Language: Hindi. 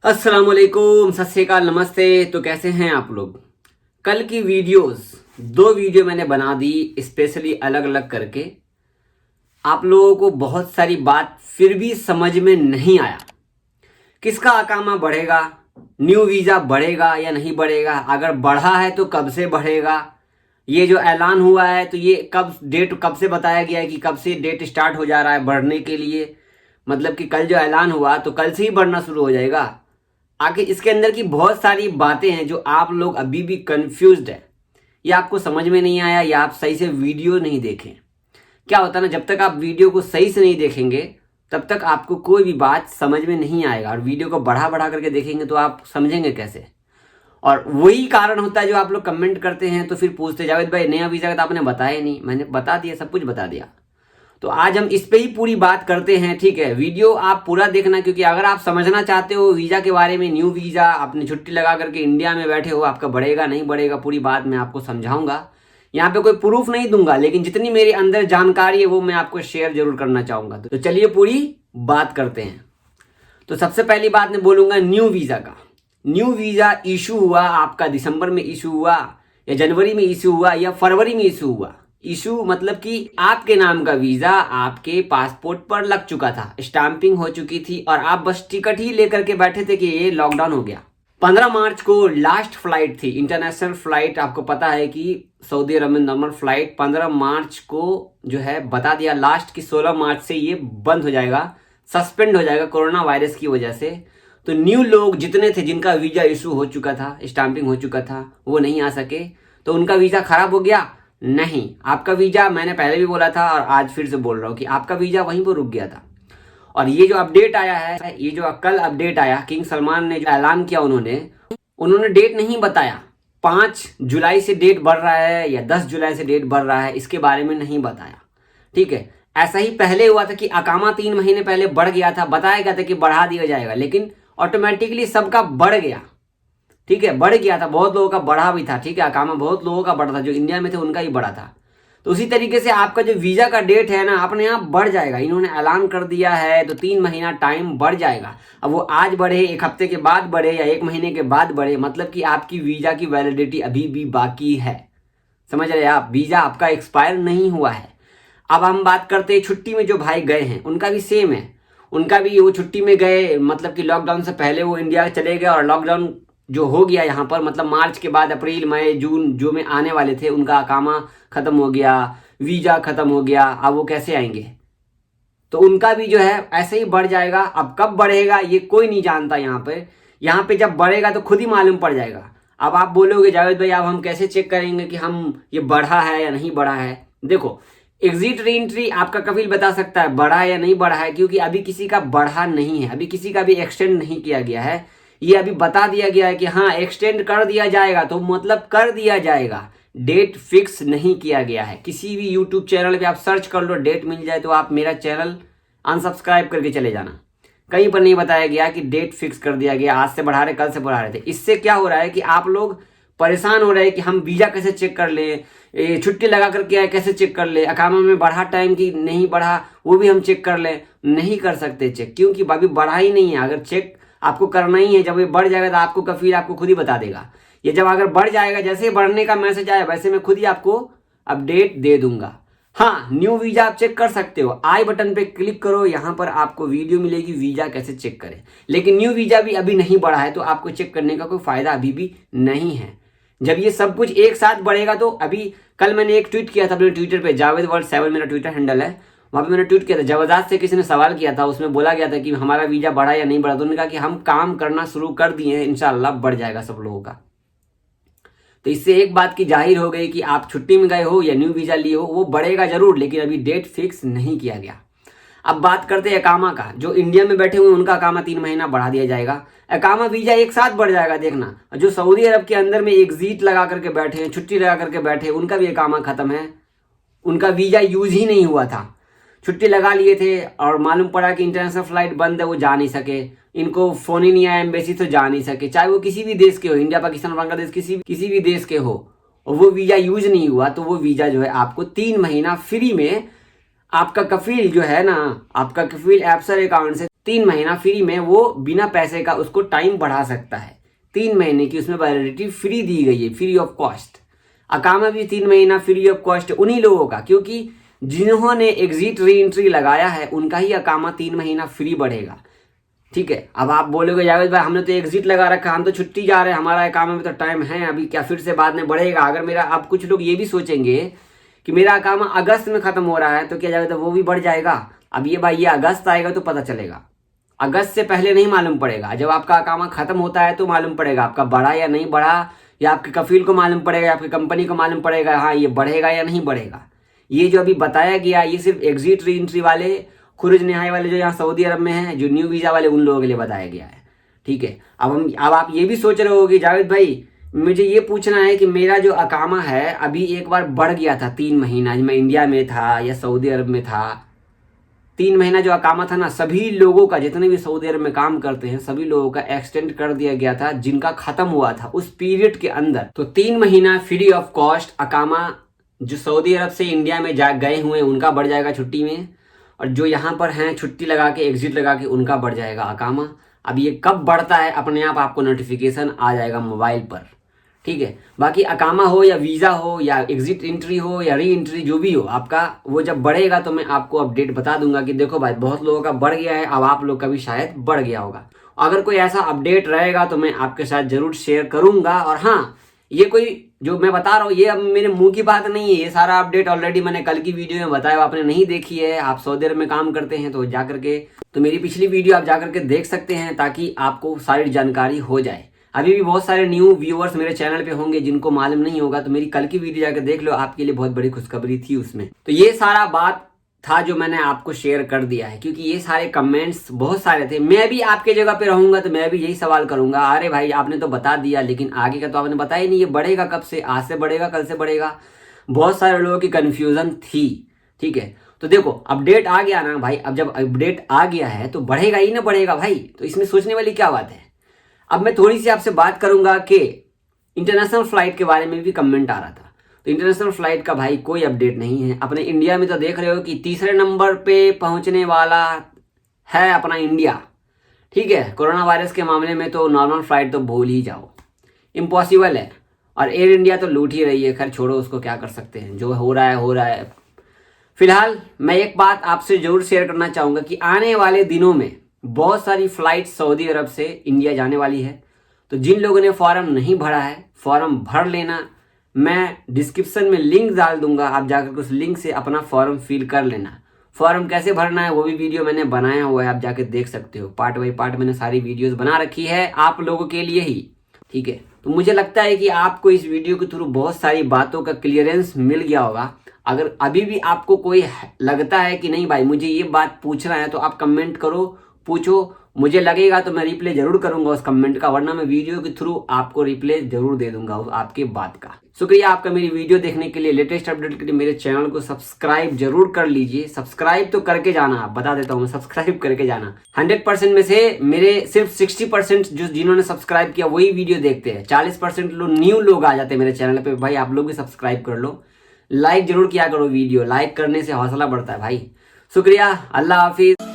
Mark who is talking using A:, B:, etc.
A: अस्सलाम वालेकुम, सत श्री अकाल, नमस्ते। तो कैसे हैं आप लोग। कल की वीडियोस, 2 वीडियो मैंने बना दी स्पेशली अलग अलग करके। आप लोगों को बहुत सारी बात फिर भी समझ में नहीं आया। किसका अकामा बढ़ेगा, न्यू वीज़ा बढ़ेगा या नहीं बढ़ेगा, अगर बढ़ा है तो कब से बढ़ेगा, ये जो ऐलान हुआ है तो ये डेट कब से बताया गया है कि कब से डेट स्टार्ट हो जा रहा है बढ़ने के लिए। मतलब कि कल जो ऐलान हुआ तो कल से ही बढ़ना शुरू हो जाएगा। आगे इसके अंदर की बहुत सारी बातें हैं जो आप लोग अभी भी कंफ्यूज्ड है, या आपको समझ में नहीं आया, या आप सही से वीडियो नहीं देखें। क्या होता है ना, जब तक आप वीडियो को सही से नहीं देखेंगे तब तक आपको कोई भी बात समझ में नहीं आएगा, और वीडियो को बढ़ा बढ़ा करके देखेंगे तो आप समझेंगे कैसे। और वही कारण होता है जो आप लोग कमेंट करते हैं तो फिर पूछते, जावेद भाई नया वीज़ा का तो आपने बताया नहीं। मैंने बता दिया, सब कुछ बता दिया। तो आज हम इस पे ही पूरी बात करते हैं, ठीक है। वीडियो आप पूरा देखना, क्योंकि अगर आप समझना चाहते हो वीज़ा के बारे में, न्यू वीज़ा अपनी छुट्टी लगा करके इंडिया में बैठे हो, आपका बढ़ेगा नहीं बढ़ेगा, पूरी बात मैं आपको समझाऊंगा। यहाँ पे कोई प्रूफ नहीं दूंगा, लेकिन जितनी मेरे अंदर जानकारी है वो मैं आपको शेयर जरूर करना चाहूंगा। तो चलिए पूरी बात करते हैं। तो सबसे पहली बात मैं बोलूंगा न्यू वीज़ा का। न्यू वीज़ा इशू हुआ आपका दिसंबर में इशू हुआ, या जनवरी में इशू हुआ, या फरवरी में इशू हुआ। इशू मतलब कि आपके नाम का वीज़ा आपके पासपोर्ट पर लग चुका था, स्टैंपिंग हो चुकी थी, और आप बस टिकट ही लेकर के बैठे थे कि ये लॉकडाउन हो गया। 15 मार्च को लास्ट फ्लाइट थी, इंटरनेशनल फ्लाइट। आपको पता है कि सऊदी अरब में नॉर्मल फ्लाइट 15 मार्च को जो है बता दिया लास्ट की 16 मार्च से ये बंद हो जाएगा, सस्पेंड हो जाएगा कोरोना वायरस की वजह से। तो न्यू लोग जितने थे जिनका वीज़ा इशू हो चुका था, स्टैंपिंग हो चुका था, वो नहीं आ सके। तो उनका वीज़ा खराब हो गया? नहीं, आपका वीज़ा, मैंने पहले भी बोला था और आज फिर से बोल रहा हूँ कि आपका वीज़ा वहीं पर रुक गया था। और ये जो अपडेट आया है, ये जो कल अपडेट आया, किंग सलमान ने जो ऐलान किया, उन्होंने डेट नहीं बताया। 5 जुलाई से डेट बढ़ रहा है या 10 जुलाई से डेट बढ़ रहा है, इसके बारे में नहीं बताया, ठीक है। ऐसा ही पहले हुआ था कि अकामा 3 महीने पहले बढ़ गया था, बताया गया था कि बढ़ा दिया जाएगा, लेकिन ऑटोमेटिकली सबका बढ़ गया, ठीक है। बढ़ गया था, बहुत लोगों का बढ़ा भी था, ठीक है। अकामा बहुत लोगों का बढ़ा था, जो इंडिया में थे उनका ही बढ़ा था। तो उसी तरीके से आपका जो वीज़ा का डेट है ना, अपने आप बढ़ जाएगा। इन्होंने ऐलान कर दिया है तो 3 महीना टाइम बढ़ जाएगा। अब वो आज बढ़े, 1 हफ्ते के बाद बढ़े, या 1 महीने के बाद बढ़े, मतलब कि आपकी वीज़ा की वैलिडिटी अभी भी बाकी है। समझ रहे हैं आप, वीज़ा आपका एक्सपायर नहीं हुआ है। अब हम बात करते हैं छुट्टी में जो भाई गए हैं, उनका भी सेम है। उनका भी वो छुट्टी में गए, मतलब कि लॉकडाउन से पहले वो इंडिया चले गए, और लॉकडाउन जो हो गया यहाँ पर, मतलब मार्च के बाद अप्रैल मई जून जो में आने वाले थे, उनका अकामा खत्म हो गया, वीज़ा खत्म हो गया। अब वो कैसे आएंगे? तो उनका भी जो है ऐसे ही बढ़ जाएगा। अब कब बढ़ेगा ये कोई नहीं जानता यहाँ पे जब बढ़ेगा तो खुद ही मालूम पड़ जाएगा। अब आप बोलोगे जावेद भाई अब हम कैसे चेक करेंगे कि हम ये बढ़ा है या नहीं बढ़ा है? देखो, एग्जिट री एंट्री आपका कफिल बता सकता है बढ़ा है या नहीं बढ़ा है, क्योंकि अभी किसी का बढ़ा नहीं है, अभी किसी का भी एक्सटेंड नहीं किया गया है। ये अभी बता दिया गया है कि हाँ एक्सटेंड कर दिया जाएगा, तो मतलब कर दिया जाएगा, डेट फिक्स नहीं किया गया है। किसी भी यूट्यूब चैनल पे आप सर्च कर लो, डेट मिल जाए तो आप मेरा चैनल अनसब्सक्राइब करके चले जाना। कहीं पर नहीं बताया गया कि डेट फिक्स कर दिया गया, आज से बढ़ा रहे, कल से बढ़ा रहे थे। इससे क्या हो रहा है कि आप लोग परेशान हो रहे हैं कि हम वीज़ा कैसे चेक कर ले, छुट्टी लगा करके आए कैसे चेक कर ले, अकामा में बढ़ा टाइम की नहीं बढ़ा वो भी हम चेक कर ले। नहीं कर सकते चेक, क्योंकि अभी बढ़ा ही नहीं है। अगर चेक आपको करना ही है, जब ये बढ़ जाएगा तो आपको कफील आपको खुद ही बता देगा। ये जब अगर बढ़ जाएगा, जैसे ही बढ़ने का मैसेज आया वैसे मैं खुद ही आपको अपडेट दे दूंगा। हाँ, न्यू वीज़ा आप चेक कर सकते हो, आई बटन पे क्लिक करो, यहाँ पर आपको वीडियो मिलेगी वीज़ा कैसे चेक करें। लेकिन न्यू वीज़ा भी अभी नहीं बढ़ा है, तो आपको चेक करने का कोई फ़ायदा अभी भी नहीं है। जब ये सब कुछ एक साथ बढ़ेगा तो अभी कल मैंने एक ट्वीट किया था अपने ट्विटर पे, जावेद वर्ल्ड 7 मेरा ट्विटर हैंडल है, वहाँ पे मैंने ट्वीट किया था। जवाजात से किसी ने सवाल किया था, उसमें बोला गया था कि हमारा वीज़ा बढ़ा या नहीं बढ़ा, तो उन्होंने कहा कि हम काम करना शुरू कर दिए हैं, इंशाल्लाह बढ़ जाएगा सब लोगों का। तो इससे एक बात की जाहिर हो गई कि आप छुट्टी में गए हो या न्यू वीज़ा लिए हो, वो बढ़ेगा जरूर, लेकिन अभी डेट फिक्स नहीं किया गया। अब बात करते हैं अकामा का। जो इंडिया में बैठे हुए उनका अकामा 3 महीना बढ़ा दिया जाएगा। अकामा वीज़ा एक साथ बढ़ जाएगा, देखना। जो सऊदी अरब के अंदर में एग्जिट लगा करके बैठे हैं, छुट्टी लगा करके बैठे हैं, उनका भी अकामा खत्म है, उनका वीज़ा यूज ही नहीं हुआ था, छुट्टी लगा लिए थे और मालूम पड़ा कि इंटरनेशनल फ्लाइट बंद है, वो जा नहीं सके, इनको फ़ोन ही नहीं आया एम्बेसी, तो जा नहीं सके, चाहे वो किसी भी देश के हो, इंडिया पाकिस्तान बांग्लादेश किसी भी देश के हो, और वो वीज़ा यूज नहीं हुआ, तो वो वीज़ा जो है आपको 3 महीना फ्री में आपका कफील जो है ना, आपका कफील एप्सर अकाउंट से 3 महीना फ्री में वो बिना पैसे का उसको टाइम बढ़ा सकता है। 3 महीने की उसमें वैलिडिटी फ्री दी गई है, फ्री ऑफ कॉस्ट। अकामा भी 3 महीना फ्री ऑफ कॉस्ट उन्हीं लोगों का, क्योंकि जिन्होंने एग्जिट री एंट्री लगाया है उनका ही अकामा 3 महीना फ्री बढ़ेगा। ठीक है, अब आप बोलोगे जावेद भाई हमने तो एग्जिट लगा रखा, हम तो छुट्टी जा रहे हैं, हमारा अकामा में तो टाइम है अभी, क्या फिर से बाद में बढ़ेगा? अगर मेरा, अब कुछ लोग ये भी सोचेंगे कि मेरा अकामा अगस्त में खत्म हो रहा है तो क्या जावेद वो भी बढ़ जाएगा? अब ये भाई, ये अगस्त आएगा तो पता चलेगा, अगस्त से पहले नहीं मालूम पड़ेगा। जब आपका अकामा खत्म होता है तो मालूम पड़ेगा आपका बढ़ा या नहीं बढ़ा, या आपके कफील को मालूम पड़ेगा या आपकी कंपनी को मालूम पड़ेगा हाँ ये बढ़ेगा या नहीं बढ़ेगा। ये जो अभी बताया गया ये सिर्फ एग्जिट री एंट्री वाले, खुरुज नहाई वाले जो यहाँ सऊदी अरब में हैं, जो न्यू वीज़ा वाले, उन लोगों के लिए बताया गया है। ठीक है, अब आप ये भी सोच रहे हो कि जावेद भाई मुझे ये पूछना है कि मेरा जो अकामा है अभी एक बार बढ़ गया था 3 महीना, मैं इंडिया में था या सऊदी अरब में था, 3 महीना जो अकामा था ना, सभी लोगों का, जितने भी सऊदी अरब में काम करते हैं सभी लोगों का एक्सटेंड कर दिया गया था जिनका खत्म हुआ था उस पीरियड के अंदर। तो 3 महीना फ्री ऑफ कॉस्ट अकामा जो सऊदी अरब से इंडिया में जा गए हुए उनका बढ़ जाएगा छुट्टी में, और जो यहाँ पर हैं छुट्टी लगा के एग्जिट लगा के उनका बढ़ जाएगा अकामा। अब ये कब बढ़ता है अपने आप आपको नोटिफिकेशन आ जाएगा मोबाइल पर। ठीक है, बाकी अकामा हो या वीज़ा हो या एग्जिट एंट्री हो या री एंट्री जो भी हो आपका, वो जब बढ़ेगा तो मैं आपको अपडेट बता दूंगा कि देखो भाई बहुत लोगों का बढ़ गया है, अब आप लोग का भी शायद बढ़ गया होगा। अगर कोई ऐसा अपडेट रहेगा तो मैं आपके साथ जरूर शेयर करूंगा। और हाँ, ये कोई जो मैं बता रहा हूँ ये अब मेरे मुंह की बात नहीं है, ये सारा अपडेट ऑलरेडी मैंने कल की वीडियो में बताया, आपने नहीं देखी है, आप सऊदी अरब में काम करते हैं तो जाकर के, तो मेरी पिछली वीडियो आप जाकर के देख सकते हैं ताकि आपको सारी जानकारी हो जाए। अभी भी बहुत सारे न्यू व्यूअर्स मेरे चैनल पे होंगे जिनको मालूम नहीं होगा, तो मेरी कल की वीडियो जाकर देख लो, आपके लिए बहुत बड़ी खुशखबरी थी उसमें। तो ये सारा बात था जो मैंने आपको शेयर कर दिया है, क्योंकि ये सारे कमेंट्स बहुत सारे थे। मैं भी आपके जगह पे रहूंगा तो मैं भी यही सवाल करूंगा, अरे भाई आपने तो बता दिया लेकिन आगे का तो आपने बताया ही नहीं, ये बढ़ेगा कब से, आज से बढ़ेगा, कल से बढ़ेगा? बहुत सारे लोगों की कन्फ्यूजन थी। ठीक है, तो देखो अपडेट आ गया ना भाई, अब जब अपडेट आ गया है तो बढ़ेगा ही ना बढ़ेगा भाई, तो इसमें सोचने वाली क्या बात है। अब मैं थोड़ी सी आपसे बात करूंगा कि इंटरनेशनल फ्लाइट के बारे में भी कमेंट आ रहा था, तो इंटरनेशनल फ्लाइट का भाई कोई अपडेट नहीं है। अपने इंडिया में तो देख रहे हो कि तीसरे नंबर पे पहुंचने वाला है अपना इंडिया। ठीक है, कोरोना वायरस के मामले में तो नॉर्मल फ्लाइट तो भूल ही जाओ, इम्पॉसिबल है। और एयर इंडिया तो लूट ही रही है, खैर छोड़ो उसको, क्या कर सकते हैं, जो हो रहा है हो रहा है। फिलहाल मैं एक बात आपसे जरूर शेयर करना चाहूँगा कि आने वाले दिनों में बहुत सारी फ्लाइट सऊदी अरब से इंडिया जाने वाली है, तो जिन लोगों ने फॉर्म नहीं भरा है फॉर्म भर लेना। मैं डिस्क्रिप्शन में लिंक डाल दूंगा, आप जाकर उस लिंक से अपना फॉर्म फिल कर लेना। फॉर्म कैसे भरना है वो भी वीडियो मैंने बनाया हुआ है, आप जाके देख सकते हो, पार्ट बाई पार्ट मैंने सारी वीडियोस बना रखी है आप लोगों के लिए ही। ठीक है, तो मुझे लगता है कि आपको इस वीडियो के थ्रू बहुत सारी बातों का क्लियरेंस मिल गया होगा। अगर अभी भी आपको कोई लगता है कि नहीं भाई मुझे ये बात पूछना है, तो आप कमेंट करो, पूछो, मुझे लगेगा तो मैं रिप्ले जरूर करूंगा उस कमेंट का, वरना मैं वीडियो के थ्रू आपको रिप्ले जरूर दे दूंगा उस आपके बात का। शुक्रिया आपका मेरी वीडियो देखने के लिए। लेटेस्ट अपडेट के लिए मेरे चैनल को सब्सक्राइब जरूर कर लीजिए, सब्सक्राइब तो करके जाना, बता देता हूँ मैं, सब्सक्राइब करके जाना। 100% में से मेरे सिर्फ 60% जो जिन्होंने सब्सक्राइब किया वही वीडियो देखते हैं, 40% लोग न्यू लोग आ जाते हैं मेरे चैनल पे। भाई आप लोग भी सब्सक्राइब कर लो, लाइक जरूर किया करो, वीडियो लाइक करने से हौसला बढ़ता है भाई। शुक्रिया, अल्लाह हाफिज।